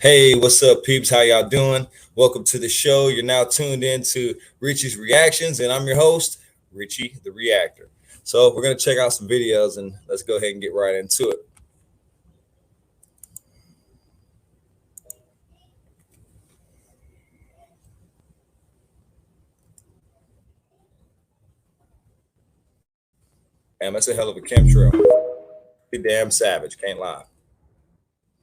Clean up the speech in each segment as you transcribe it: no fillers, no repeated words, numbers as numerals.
Hey, what's up, peeps? How y'all doing? Welcome to the show. You're now tuned in to Richie's Reactions, and I'm your host, Richie the Reactor. So we're gonna check out some videos, and let's go ahead and get right into it. Damn, that's a hell of a chemtrail. Pretty damn savage. Can't lie.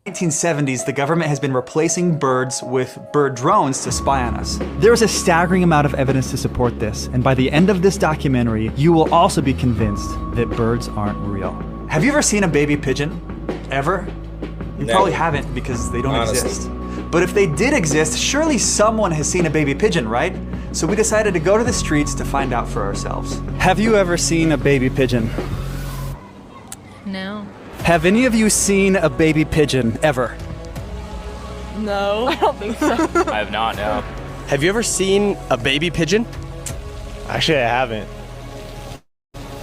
1970s, the government has been replacing birds with bird drones to spy on us. There is a staggering amount of evidence to support this, and by the end of this documentary, you will also be convinced that birds aren't real. Have you ever seen a baby pigeon? Ever? You Never. probably haven't because they don't Honestly. exist. But if they did exist, surely someone has seen a baby pigeon, right? So we decided to go to the streets to find out for ourselves. Have you ever seen a baby pigeon? No. Have any of you seen a baby pigeon ever? No. I don't think so. I have not, no. Have you ever seen a baby pigeon? Actually, I haven't.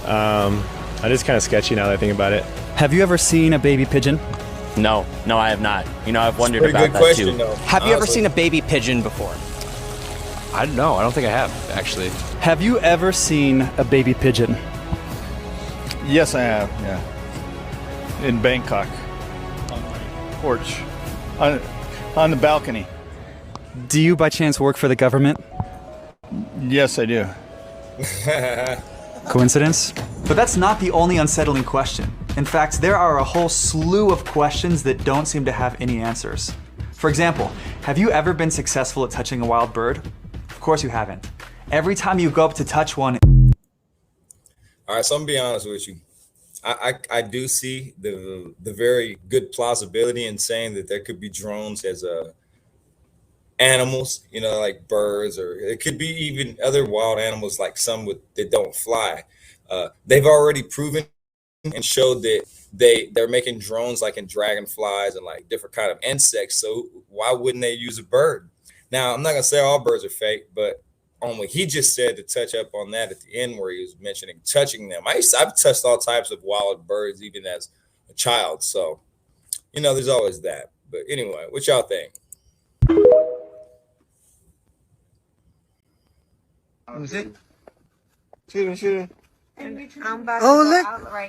That is kind of sketchy now that I think about it. Have you ever seen a baby pigeon? No, I have not. You know, I've wondered Pretty about good that question, too. though. Have you ever honestly. seen a baby pigeon before? I don't know. I don't think I have, actually. Have you ever seen a baby pigeon? Yes, I have, yeah. In Bangkok. On my porch. On the balcony. Do you by chance work for the government? Yes, I do. Coincidence? But that's not the only unsettling question. In fact, there are a whole slew of questions that don't seem to have any answers. For example, have you ever been successful at touching a wild bird? Of course you haven't. Every time you go up to touch one, All right, so I'm gonna be honest with you. I do see the very good plausibility in saying that there could be drones as animals, you know, like birds, or it could be even other wild animals like some that don't fly. They've already proven and showed that they're making drones like in dragonflies and like different kind of insects. So why wouldn't they use a bird? Now I'm not gonna say all birds are fake, but on what he just said, to touch up on that at the end where he was mentioning touching them. I've touched all types of wild birds even as a child. So, you know, there's always that. But anyway, what y'all think? Shoot him, shoot him. Oh,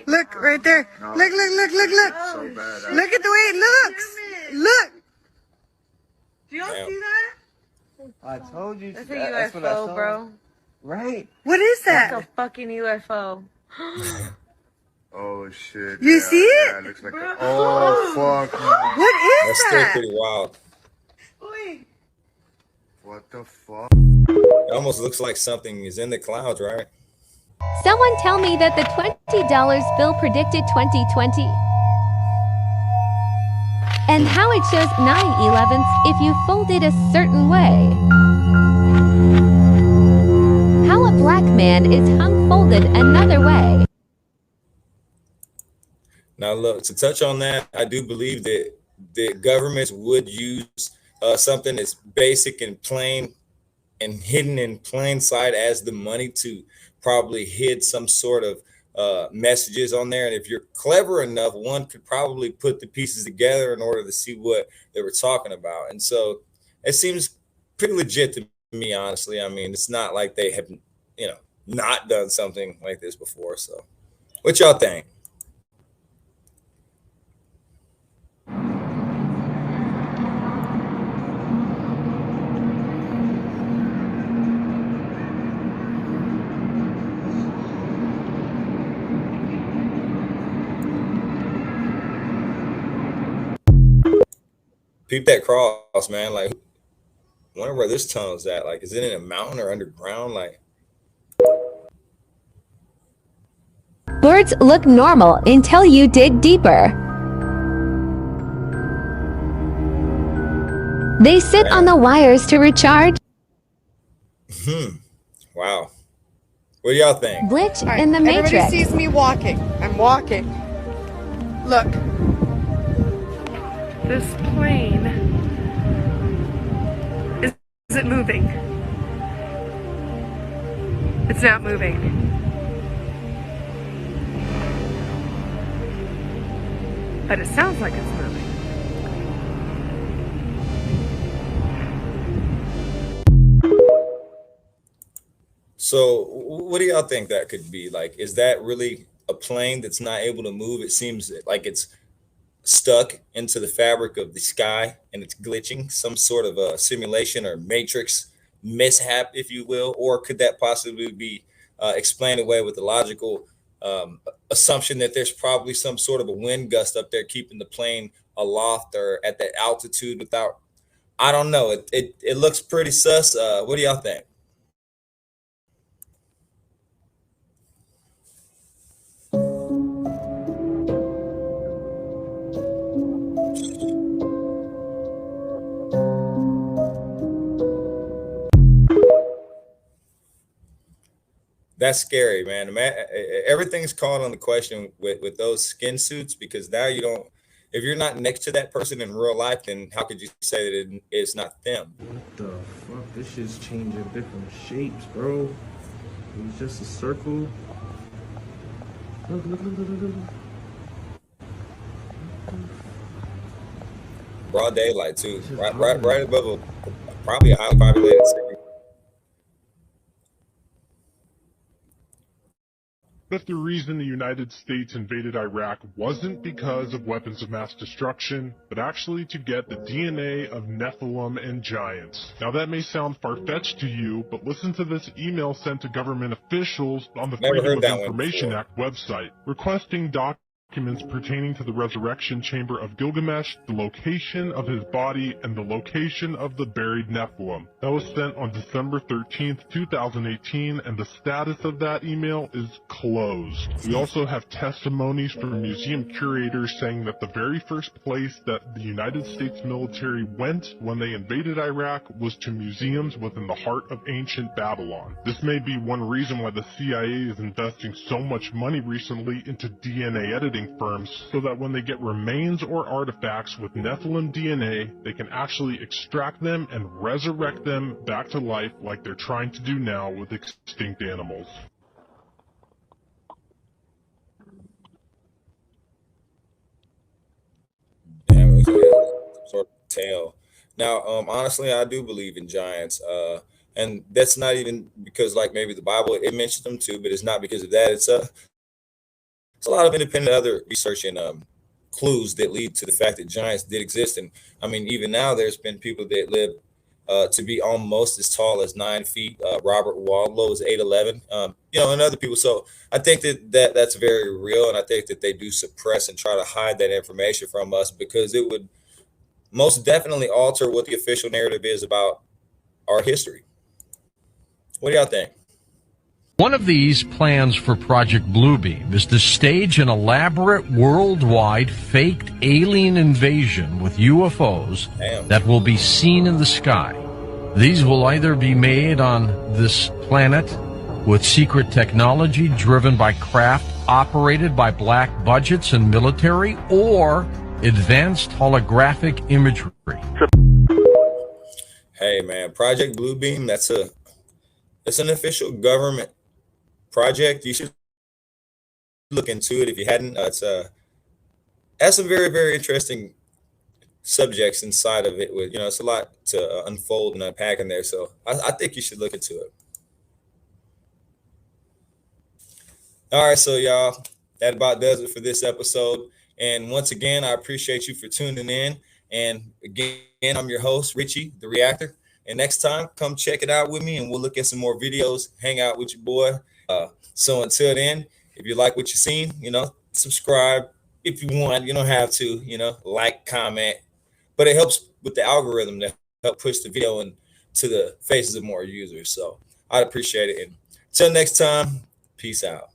look right there. Look. Look at the way it looks. Look. Do y'all Damn. see that? I told you. That's a UFO, bro. Right. What is That's that? a fucking UFO. Oh shit. You see it? Yeah, it looks like oh fuck. What is That's still that? pretty wild. What the fuck? It almost looks like something is in the clouds, right? Someone tell me that the $20 bill predicted 2020. And how it shows 9/11 if you fold it a certain way. How a black man is hung folded another way. Now, look, to touch on that, I do believe that the governments would use something that's basic and plain and hidden in plain sight as the money to probably hid some sort of messages on there. And if you're clever enough, one could probably put the pieces together in order to see what they were talking about. And so it seems pretty legit to me, honestly. I mean, it's not like they have, you know, not done something like this before. So what y'all think? Peep that cross, man. Like, wonder where this tunnel's at. Like, is it in a mountain or underground? Like, Birds look normal until you dig deeper. They sit on the wires to recharge. wow. What do y'all think? Glitch All right, in the everybody matrix. sees me walking. I'm walking. Look. This plane isn't moving. It's not moving. But it sounds like it's moving. So, what do y'all think that could be? Like, is that really a plane that's not able to move? It seems like it's stuck into the fabric of the sky and it's glitching, some sort of a simulation or matrix mishap, if you will. Or could that possibly be explained away with the logical assumption that there's probably some sort of a wind gust up there keeping the plane aloft or at that altitude without, I don't know. It looks pretty sus. What do y'all think? That's scary, man. Everything's called on the question with those skin suits because now you don't. If you're not next to that person in real life, then how could you say that it's not them? What the fuck? This shit's changing different shapes, bro. It was just a circle. Look. Broad daylight too, right above probably a highly populated city. If the reason the United States invaded Iraq wasn't because of weapons of mass destruction, but actually to get the DNA of Nephilim and giants. Now that may sound far-fetched to you, but listen to this email sent to government officials on the Freedom of Information Act website, requesting documents pertaining to the resurrection chamber of Gilgamesh, the location of his body, and the location of the buried Nephilim. That was sent on December 13th, 2018, and the status of that email is closed. We also have testimonies from museum curators saying that the very first place that the United States military went when they invaded Iraq was to museums within the heart of ancient Babylon. This may be one reason why the CIA is investing so much money recently into DNA editing firms, so that when they get remains or artifacts with Nephilim DNA, they can actually extract them and resurrect them back to life like they're trying to do now with extinct animals. Damn, it was some sort of tale. Now, honestly, I do believe in giants. And that's not even because like maybe the Bible it mentions them too, but it's not because of that. It's a lot of independent other research and clues that lead to the fact that giants did exist. And I mean, even now, there's been people that live to be almost as tall as 9 feet. Robert Wadlow is 8'11", and other people. So I think that's very real. And I think that they do suppress and try to hide that information from us because it would most definitely alter what the official narrative is about our history. What do y'all think? One of these plans for Project Bluebeam is to stage an elaborate worldwide faked alien invasion with UFOs that will be seen in the sky. These will either be made on this planet with secret technology driven by craft operated by black budgets and military, or advanced holographic imagery. Hey man, Project Bluebeam, it's an official government project. You should look into it if you hadn't. It's has some very, very interesting subjects inside of it. With it's a lot to unfold and unpack in there. So I think you should look into it. All right, so y'all, that about does it for this episode. And once again, I appreciate you for tuning in. And again, I'm your host, Richie, the Reactor. And next time, come check it out with me, and we'll look at some more videos, hang out with your boy. So until then, if you like what you've seen, subscribe if you want. You don't have to, like, comment, but it helps with the algorithm to help push the video into the faces of more users. So I'd appreciate it. And until next time, peace out.